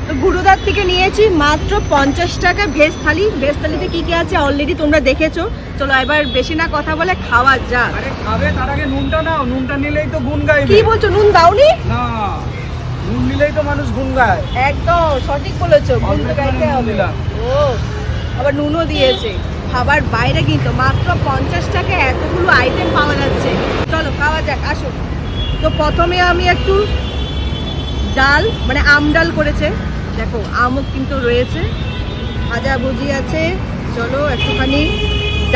তো গুরুদার থেকে নিয়েছি মাত্র 50 টাকা ভেজ থালি। ভেজ থালিতে কি কি আছে অলরেডি তোমরা দেখেছো। চলো এবার বেশি না কথা বলে খাওয়া যাক। আরে খাবে তার আগে নুনটা নাও, নুনটা নিলেই তো গুণ গাইবে। কি বলছো, নুন দাওনি? না, নুন নিলেই তো মানুষ গুণ গায়। একদম সঠিক বলেছো, গুণ তো গাইতে নুন হবে। দিলাম। ও আবার নুনও দিয়েছে। খাবার বাইরে কিন্তু মাত্র 50 টাকায় এতগুলো আইটেম পাওয়া যাচ্ছে। চলো খাওয়া যাক, আসো। তো প্রথমে আমি একটু ডাল, মানে আম ডাল করেছে, দেখো আমও কিন্তু রয়েছে, ভাজা ভুজি আছে। চলো একটুখানি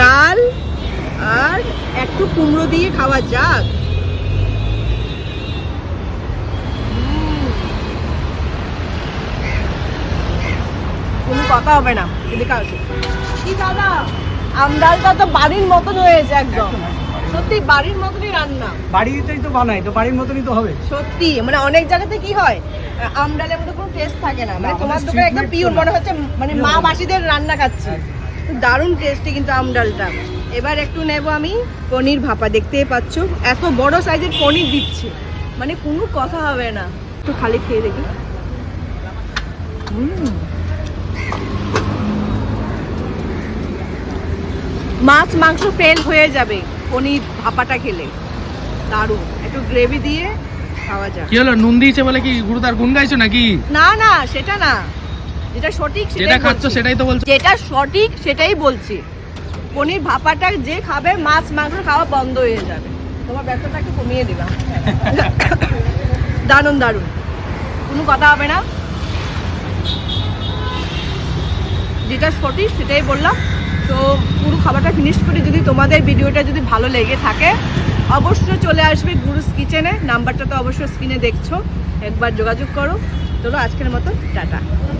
ডাল আর একটু কুমড়ো দিয়ে খাওয়া যাক। কোনো কথা হবে না, এদিকে আসো। কি দাদা, আম ডালটা তো বাড়ির মতন হয়েছে একদম, সত্যি বাড়ির মতনই রান্না। বাড়িতেই তো বানাই, তো বাড়ির মতনই তো হবে। সত্যি মানে অনেক জায়গাতে কি হয়, আম ডালের মধ্যে কোনো টেস্ট থাকে না, মানে না, তোমার আমাদের দোকানে street একদম made পিওর তো না। মনে হচ্ছে, মানে মা মাসিদের রান্না খাচ্ছি। দারুণ টেস্টি কিন্তু আম ডালটা। এবার একটু নেব আমি পনির ভাপা, দেখতেই পাচ্ছ এত বড় সাইজের পনির দিচ্ছে, মানে কোনো কথা হবে না। একটু খালি খেয়ে দেখি। মাছ মাংস ফেল হয়ে যাবে পনির ভাপাটা খেলে, দারুণ। একটু গ্রেভি দিয়ে খাওয়া যায়। কি হলো, নুন দিয়েছে বলে কি গুরুদার গুণ গাইছো নাকি? না না, সেটা না, যেটা সঠিক যেটা খাচ্ছ সেটাই তো বলছো। যেটা সঠিক সেটাই বলছি। পনির ভাপাটা যে খাবে মাছ মাংস খাওয়া বন্ধ হয়ে যাবে। তোমার ব্যবসাটা একটু কমিয়ে দিলাম। দারুণ দারুণ, কোনো কথা হবে না, যেটা সঠিক সেটাই বললাম। তো পুরো খাবারটা ফিনিশ করে, যদি তোমাদের ভিডিওটা যদি ভালো লেগে থাকে অবশ্যই চলে আসবে গুরুস কিচেনে। নাম্বারটা তো অবশ্যই স্ক্রিনে দেখছো, একবার যোগাযোগ করো। চলো আজকের মতো টাটা।